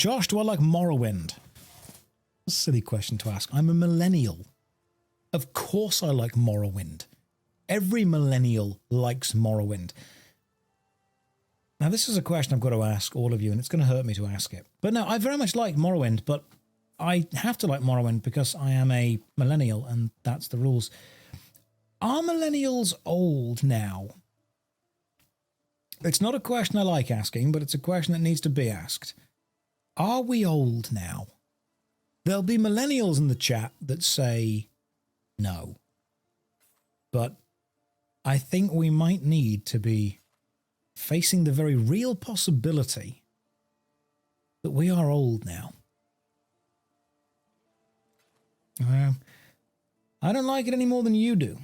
Josh, do I like Morrowind? A silly question to ask. I'm a millennial. Of course I like Morrowind. Every millennial likes Morrowind. Now, this is a question I've got to ask all of you, and it's going to hurt me to ask it. But no, I very much like Morrowind, but I have to like Morrowind because I am a millennial, and that's the rules. Are millennials old now? It's not a question I like asking, but it's a question that needs to be asked. Are we old now? There'll be millennials in the chat that say no. But I think we might need to be facing the very real possibility that we are old now. I don't like it any more than you do.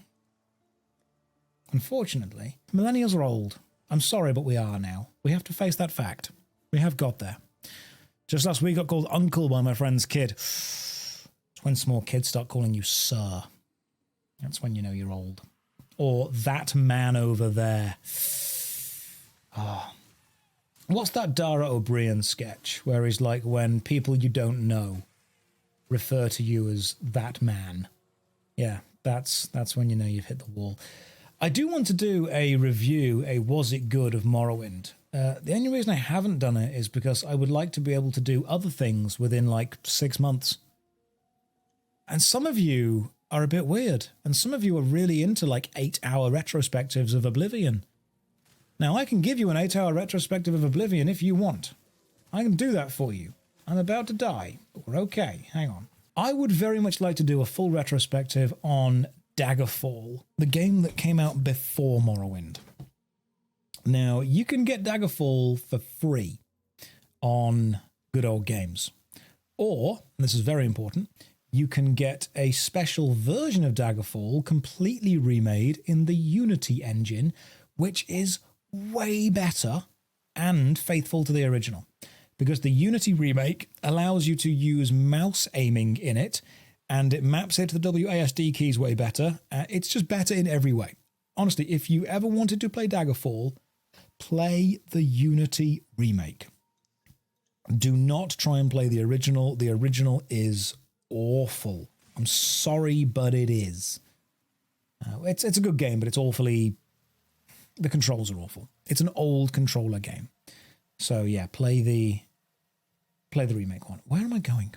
Unfortunately, millennials are old. I'm sorry, but we are now. We have to face that fact. We have got there. Just last week I got called uncle by my friend's kid. It's when small kids start calling you sir. That's when you know you're old. Or that man over there. Oh. What's that Dara O'Brien sketch where he's like, when people you don't know refer to you as that man? Yeah, that's when you know you've hit the wall. I do want to do a review, a Was It Good of Morrowind. The only reason I haven't done it is because I would like to be able to do other things within like 6 months. And some of you are a bit weird, and some of you are really into like 8-hour retrospectives of Oblivion. Now, I can give you an 8-hour retrospective of Oblivion if you want. I can do that for you. I'm about to die, but we're okay. Hang on. I would very much like to do a full retrospective on Daggerfall, the game that came out before Morrowind. Now, you can get Daggerfall for free on Good Old Games. Or, and this is very important, you can get a special version of Daggerfall completely remade in the Unity engine, which is way better and faithful to the original. Because the Unity remake allows you to use mouse aiming in it, and it maps it to the WASD keys way better. It's just better in every way. Honestly, if you ever wanted to play Daggerfall, play the Unity remake. Do not try and play the original. The original is awful. I'm sorry, but it is. It's a good game, but it's awfully... The controls are awful. It's an old controller game. So yeah, play the remake one. Where am I going?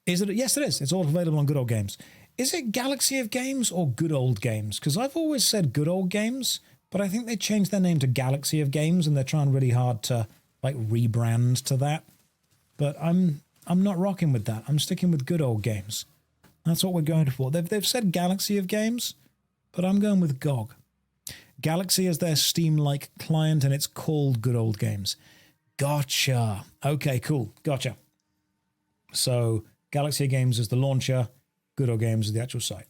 Is it? Yes, it is. It's all available on Good Old Games. Is it Galaxy of Games or Good Old Games? Because I've always said Good Old Games, but I think they changed their name to Galaxy of Games, and they're trying really hard to like rebrand to that. But I'm not rocking with that. I'm sticking with Good Old Games. That's what we're going for. They've said Galaxy of Games, but I'm going with GOG. Galaxy is their Steam-like client, and it's called Good Old Games. Gotcha. Okay, cool. Gotcha. So Galaxy of Games is the launcher. Good Old Games is the actual site.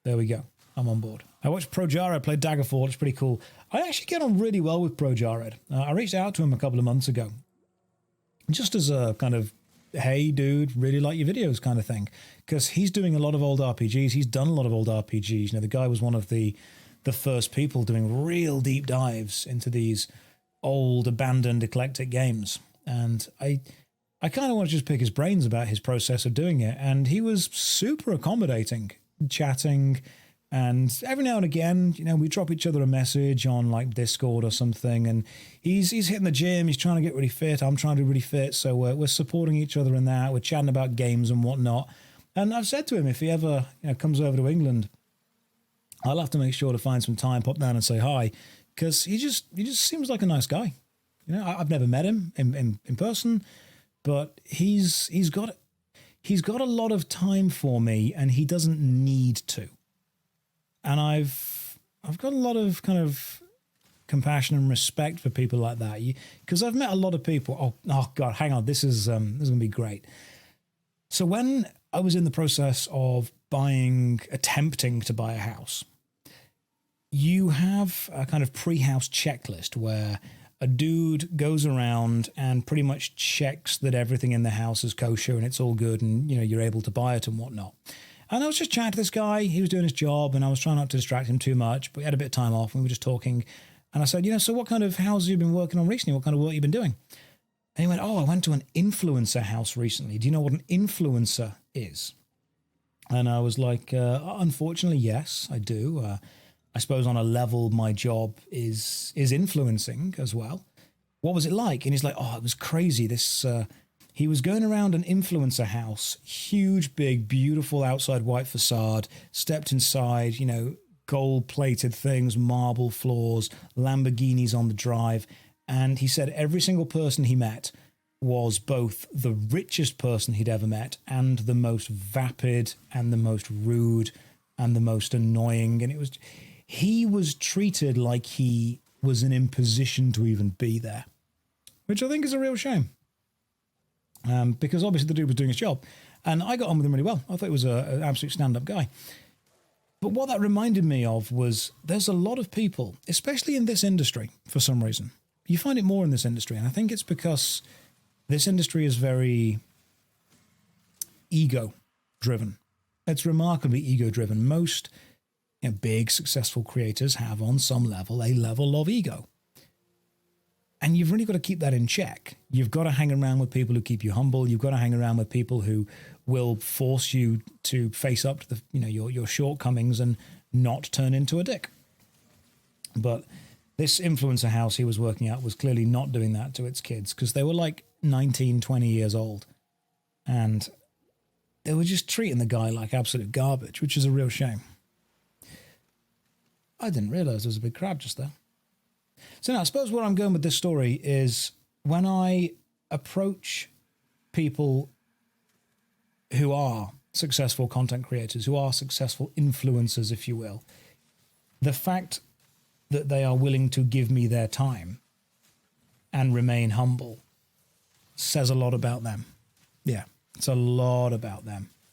There we go. I'm on board. I watched ProJared play Daggerfall. It's pretty cool. I actually get on really well with ProJared. I reached out to him a couple of months ago. Just as a kind of, hey, dude, really like your videos kind of thing. Because he's doing a lot of old RPGs. He's done a lot of old RPGs. You know, the guy was one of the first people doing real deep dives into these old, abandoned, eclectic games. And I kind of want to just pick his brains about his process of doing it. And he was super accommodating, chatting. And every now and again, you know, we drop each other a message on like Discord or something. And he's hitting the gym. He's trying to get really fit. I'm trying to be really fit. So we're supporting each other in that. We're chatting about games and whatnot. And I've said to him, if he ever comes over to England, I'll have to make sure to find some time, pop down and say hi, because he just seems like a nice guy. You know, I've never met him in person, but he's got a lot of time for me, and he doesn't need to. And I've got a lot of kind of compassion and respect for people like that, because I've met a lot of people. Oh God, hang on, this is gonna be great. So when I was in the process of attempting to buy a house, you have a kind of pre-house checklist where a dude goes around and pretty much checks that everything in the house is kosher and it's all good and, you know, you're able to buy it and whatnot. And I was just chatting to this guy. He was doing his job and I was trying not to distract him too much, but we had a bit of time off and we were just talking. And I said, so what kind of houses have you been working on recently? What kind of work have you been doing? And he went, oh, I went to an influencer house recently. Do you know what an influencer is? And I was like, unfortunately, yes, I do. I suppose on a level, my job is influencing as well. What was it like? And he's like, oh, it was crazy. He was going around an influencer house, huge, big, beautiful outside white facade, stepped inside, you know, gold-plated things, marble floors, Lamborghinis on the drive. And he said every single person he met was both the richest person he'd ever met and the most vapid and the most rude and the most annoying. And he was treated like he was in imposition to even be there, which I think is a real shame. Because obviously the dude was doing his job. And I got on with him really well. I thought he was an absolute stand-up guy. But what that reminded me of was there's a lot of people, especially in this industry, for some reason. You find it more in this industry, and I think it's because this industry is very ego-driven. It's remarkably ego-driven. Most big, successful creators have, on some level, a level of ego. And you've really got to keep that in check. You've got to hang around with people who keep you humble. You've got to hang around with people who will force you to face up to your shortcomings and not turn into a dick. But this influencer house he was working at was clearly not doing that to its kids because they were like 19, 20 years old. And they were just treating the guy like absolute garbage, which is a real shame. I didn't realize there was a big crowd just there. So now I suppose where I'm going with this story is when I approach people who are successful content creators, who are successful influencers, if you will, the fact that they are willing to give me their time and remain humble says a lot about them. Yeah, it's a lot about them.